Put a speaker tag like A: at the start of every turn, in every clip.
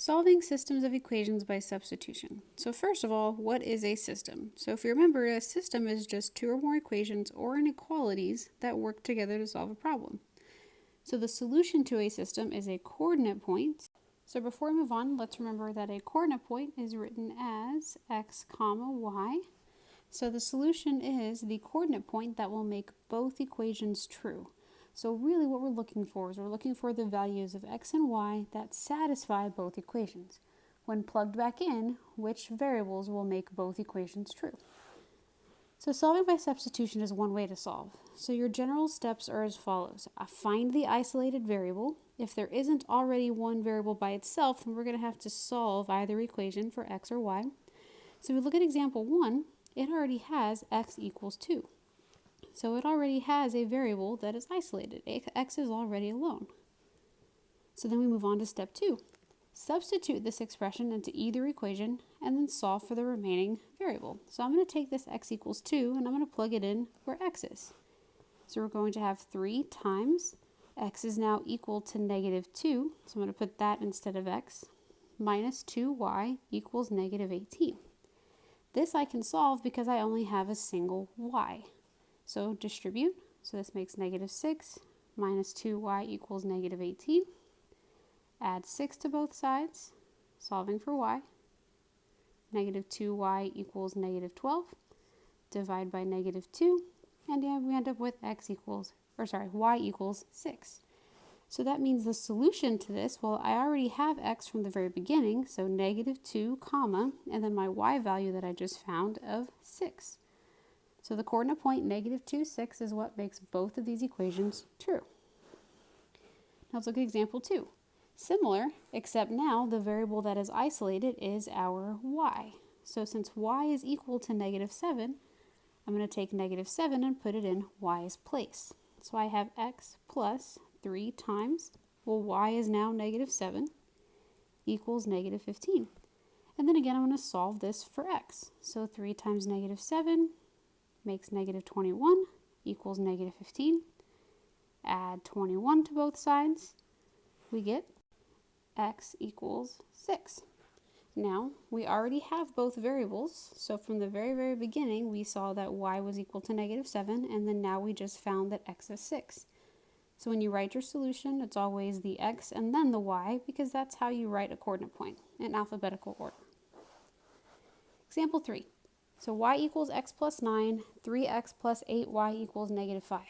A: Solving systems of equations by substitution. So first of all, what is a system? So if you remember, a system is just two or more equations or inequalities that work together to solve a problem. So the solution to a system is a coordinate point. So before we move on, let's remember that a coordinate point is written as x comma y. So the solution is the coordinate point that will make both equations true. So really what we're looking for is we're looking for the values of x and y that satisfy both equations. When plugged back in, which variables will make both equations true? So solving by substitution is one way to solve. So your general steps are as follows. Find the isolated variable. If there isn't already one variable by itself, then we're going to have to solve either equation for x or y. So if we look at example 1, it already has x equals 2. So it already has a variable that is isolated. X is already alone. So then we move on to step 2. Substitute this expression into either equation and then solve for the remaining variable. So I'm going to take this x equals 2 and I'm going to plug it in where x is. So we're going to have 3 times x is now equal to negative 2. So I'm going to put that instead of x minus 2y equals negative 18. This I can solve because I only have a single y. So distribute, so this makes negative 6 minus 2y equals negative 18. Add 6 to both sides, solving for y. Negative 2y equals negative 12. Divide by negative 2, and we end up with y equals 6. So that means the solution to this, well, I already have x from the very beginning, so negative 2, comma, and then my y value that I just found of 6. So the coordinate point negative 2, 6 is what makes both of these equations true. Now let's look at example 2. Similar, except now the variable that is isolated is our y. So since y is equal to negative 7, I'm going to take negative 7 and put it in y's place. So I have x plus 3 times, well, y is now negative 7 equals negative 15. And then again, I'm going to solve this for x. So 3 times negative 7 makes negative 21 equals negative 15. Add 21 to both sides. We get x equals 6. Now, we already have both variables. So from the very beginning, we saw that y was equal to negative 7, and then now we just found that x is 6. So when you write your solution, it's always the x and then the y, because that's how you write a coordinate point in alphabetical order. Example 3. So y equals x plus 9, 3x plus 8y equals negative 5.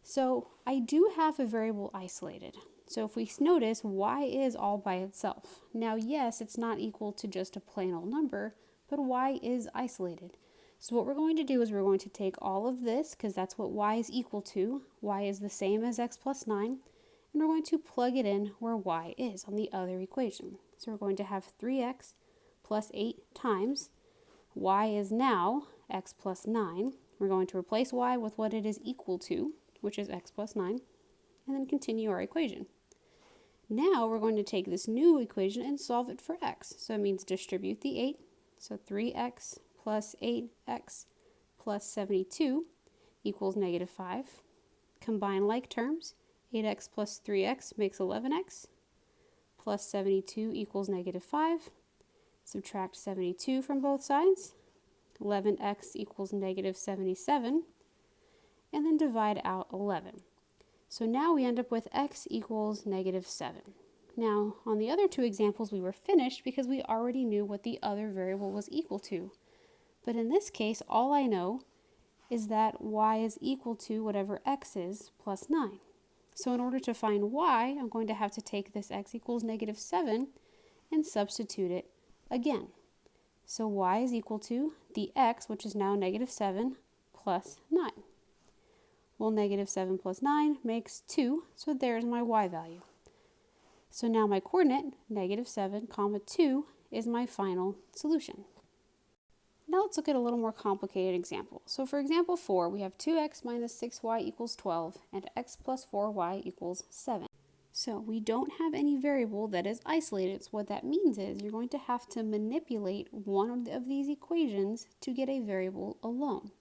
A: So I do have a variable isolated. So if we notice, y is all by itself. Now yes, it's not equal to just a plain old number, but y is isolated. So what we're going to do is we're going to take all of this, because that's what y is equal to. Y is the same as x plus 9, and we're going to plug it in where y is on the other equation. So we're going to have 3x plus 8 times y is now x plus 9. We're going to replace y with what it is equal to, which is x plus 9, and then continue our equation. Now we're going to take this new equation and solve it for x. So it means distribute the 8. So 3x plus 8x plus 72 equals negative 5. Combine like terms. 8x plus 3x makes 11x plus 72 equals negative 5. Subtract 72 from both sides. 11x equals negative 77. And then divide out 11. So now we end up with x equals negative 7. Now, on the other two examples, we were finished because we already knew what the other variable was equal to. But in this case, all I know is that y is equal to whatever x is plus 9. So in order to find y, I'm going to have to take this x equals negative 7 and substitute it again. So y is equal to the x, which is now negative 7, plus 9. Well, negative 7 plus 9 makes 2, so there's my y value. So now my coordinate, negative 7, comma 2, is my final solution. Now let's look at a little more complicated example. So for example 4, we have 2x minus 6y equals 12, and x plus 4y equals 7. So we don't have any variable that is isolated, so what that means is you're going to have to manipulate one of these equations to get a variable alone.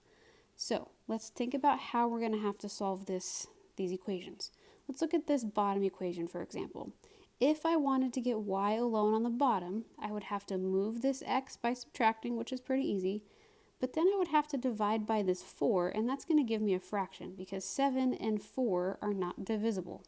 A: So let's think about how we're going to have to solve these equations. Let's look at this bottom equation, for example. If I wanted to get y alone on the bottom, I would have to move this x by subtracting, which is pretty easy, but then I would have to divide by this 4, and that's going to give me a fraction because 7 and 4 are not divisible.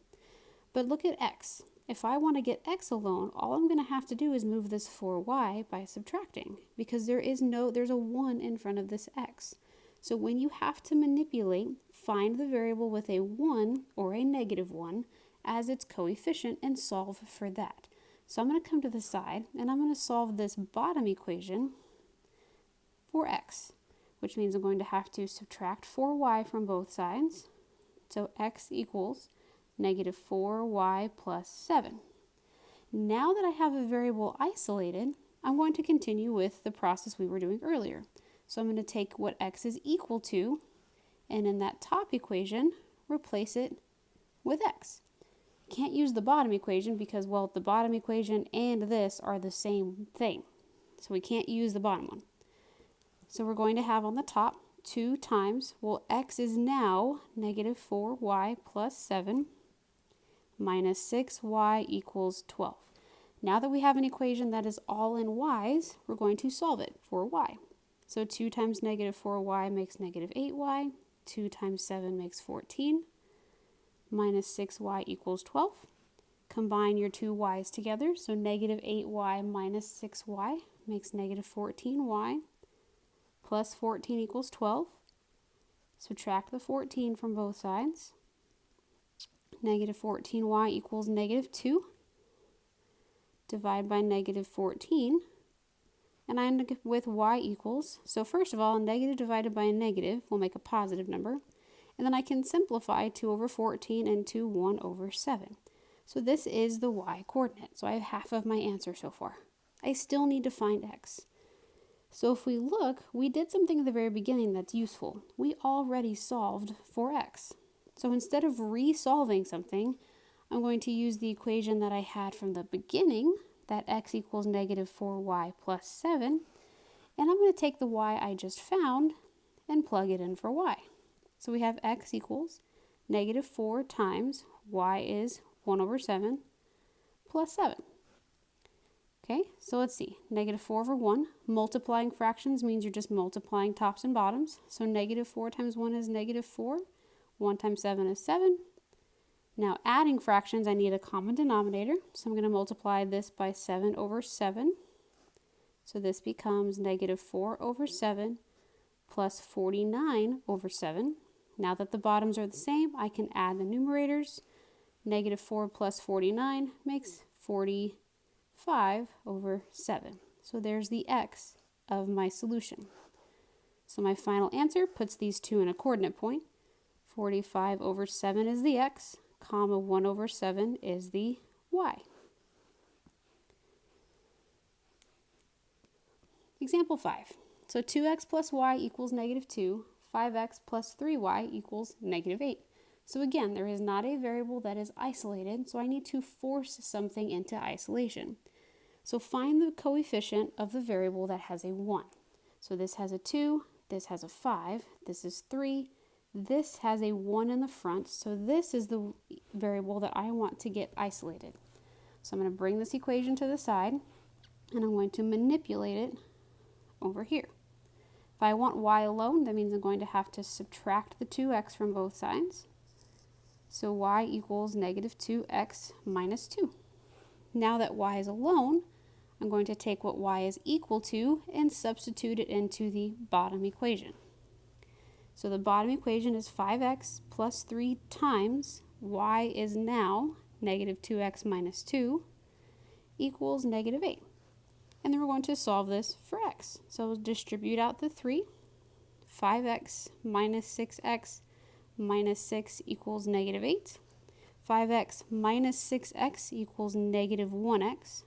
A: But look at x. If I want to get x alone, all I'm going to have to do is move this 4y by subtracting because there's a 1 in front of this x. So when you have to manipulate, find the variable with a 1 or a negative 1 as its coefficient and solve for that. So I'm going to come to the side and I'm going to solve this bottom equation for x, which means I'm going to have to subtract 4y from both sides. So x equals negative 4y plus 7. Now that I have a variable isolated, I'm going to continue with the process we were doing earlier. So I'm going to take what x is equal to, and in that top equation, replace it with x. Can't use the bottom equation because, well, the bottom equation and this are the same thing. So we can't use the bottom one. So we're going to have on the top 2 times, well, x is now negative 4y plus 7 minus 6y equals 12. Now that we have an equation that is all in y's, we're going to solve it for y. So 2 times negative 4y makes negative 8y. 2 times 7 makes 14. Minus 6y equals 12. Combine your two y's together. So negative 8y minus 6y makes negative 14y. Plus 14 equals 12. Subtract the 14 from both sides. Negative 14y equals negative 2. Divide by negative 14. And I end up with y equals, so first of all, a negative divided by a negative will make a positive number. And then I can simplify 2 over 14 into 1 over 7. So this is the y coordinate. So I have half of my answer so far. I still need to find x. So if we look, we did something at the very beginning that's useful. We already solved for x. So instead of re-solving something, I'm going to use the equation that I had from the beginning, that x equals negative 4y plus 7, and I'm going to take the y I just found and plug it in for y. So we have x equals negative 4 times y is 1 over 7 plus 7. Okay, so let's see. Negative 4 over 1. Multiplying fractions means you're just multiplying tops and bottoms. So negative 4 times 1 is negative 4. 1 times 7 is 7. Now adding fractions, I need a common denominator. So I'm going to multiply this by 7 over 7. So this becomes negative 4 over 7 plus 49 over 7. Now that the bottoms are the same, I can add the numerators. Negative 4 plus 49 makes 45 over 7. So there's the x of my solution. So my final answer puts these two in a coordinate point. 45 over 7 is the x, comma 1 over 7 is the y. Example 5. So 2x plus y equals negative 2. 5x plus 3y equals negative 8. So again, there is not a variable that is isolated, so I need to force something into isolation. So find the coefficient of the variable that has a 1. So this has a 2, this has a 5, this is 3, this has a 1 in the front, so this is the variable that I want to get isolated. So I'm going to bring this equation to the side, and I'm going to manipulate it over here. If I want y alone, that means I'm going to have to subtract the 2x from both sides. So y equals negative 2x minus 2. Now that y is alone, I'm going to take what y is equal to and substitute it into the bottom equation. So the bottom equation is 5x plus 3 times y is now negative 2x minus 2 equals negative 8. And then we're going to solve this for x. So we'll distribute out the 3. 5x minus 6x minus 6 equals negative 8. 5x minus 6x equals negative 1x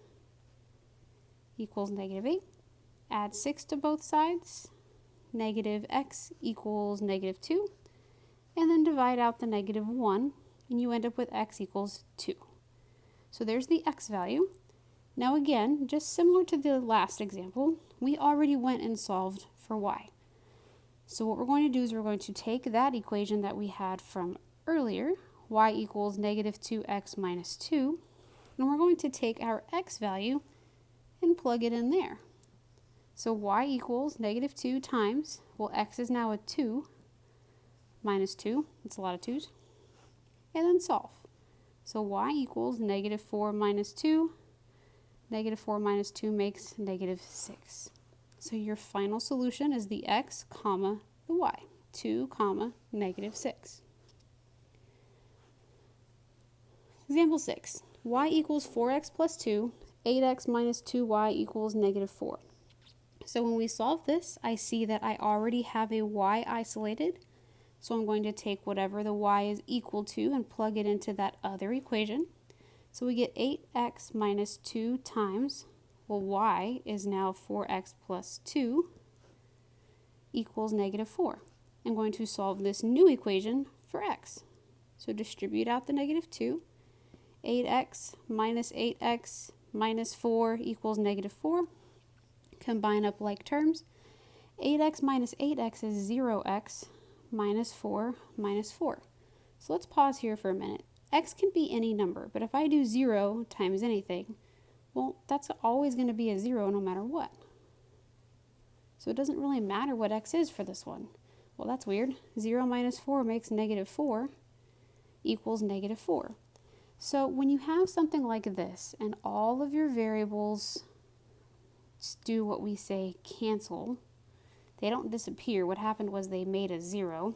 A: equals negative 8. Add 6 to both sides. Negative x equals negative 2. And then divide out the negative 1, and you end up with x equals 2. So there's the x value. Now again, just similar to the last example, we already went and solved for y. So what we're going to do is we're going to take that equation that we had from earlier, y equals negative 2x minus 2, and and we're going to take our x value and plug it in there. So y equals negative 2 times, well, x is now a 2, minus 2, that's a lot of 2's, and then solve. So y equals negative 4 minus 2, negative 4 minus 2 makes negative 6. So your final solution is the x comma the y, 2 comma negative 6. Example 6, y equals 4x plus 2, 8x minus 2y equals negative 4. So when we solve this, I see that I already have a y isolated. So I'm going to take whatever the y is equal to and plug it into that other equation. So we get 8x minus 2 times, well, y is now 4x plus 2 equals negative 4. I'm going to solve this new equation for x. So distribute out the negative 2. 8x minus 4 equals negative 4. Combine up like terms. 8x minus 8x is 0x minus 4 minus 4. So let's pause here for a minute. X can be any number, but if I do 0 times anything, well, that's always going to be a 0 no matter what. So it doesn't really matter what x is for this one. Well, that's weird. 0 minus 4 makes negative 4 equals negative 4. So when you have something like this and all of your variables do what we say cancel, they don't disappear. What happened was they made a 0.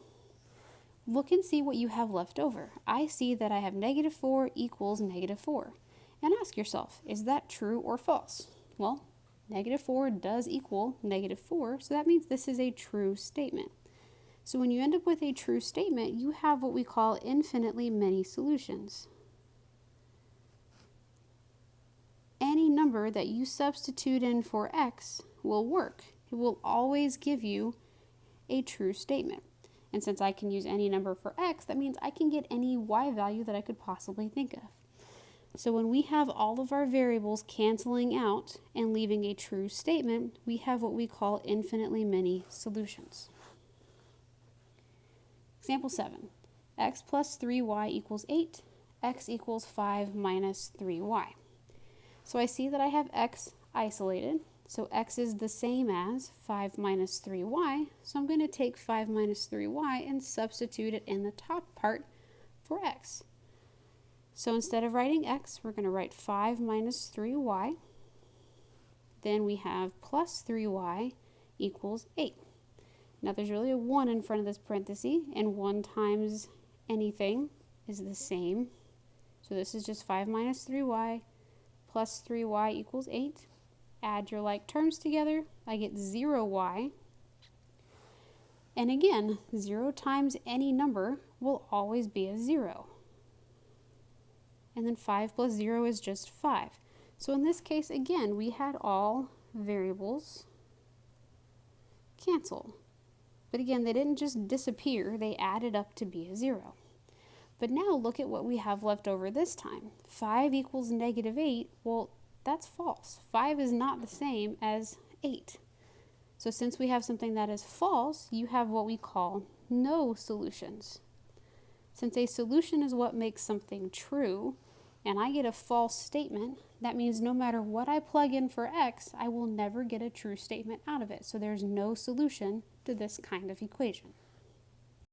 A: Look and see what you have left over. I see that I have negative 4 equals negative 4. And ask yourself, is that true or false? Well, negative 4 does equal negative 4, so that means this is a true statement. So when you end up with a true statement, you have what we call infinitely many solutions. Any number that you substitute in for x will work. It will always give you a true statement. And since I can use any number for x, that means I can get any y value that I could possibly think of. So when we have all of our variables canceling out and leaving a true statement, we have what we call infinitely many solutions. Example 7, x plus 3y equals 8, x equals 5 minus 3y. So I see that I have x isolated, so x is the same as 5 minus 3y, so I'm going to take 5 minus 3y and substitute it in the top part for x. So instead of writing x, we're going to write 5 minus 3y. Then we have plus 3y equals 8. Now there's really a 1 in front of this parenthesis, and 1 times anything is the same. So this is just 5 minus 3y plus 3y equals 8. Add your like terms together, I get 0y. And again, 0 times any number will always be a 0. And then 5 plus 0 is just 5. So in this case, again, we had all variables cancel. But again, they didn't just disappear, they added up to be a 0. But now look at what we have left over this time. 5 equals negative 8, well, that's false. 5 is not the same as 8. So since we have something that is false, you have what we call no solutions. Since a solution is what makes something true, and I get a false statement, that means no matter what I plug in for x, I will never get a true statement out of it. So there's no solution to this kind of equation.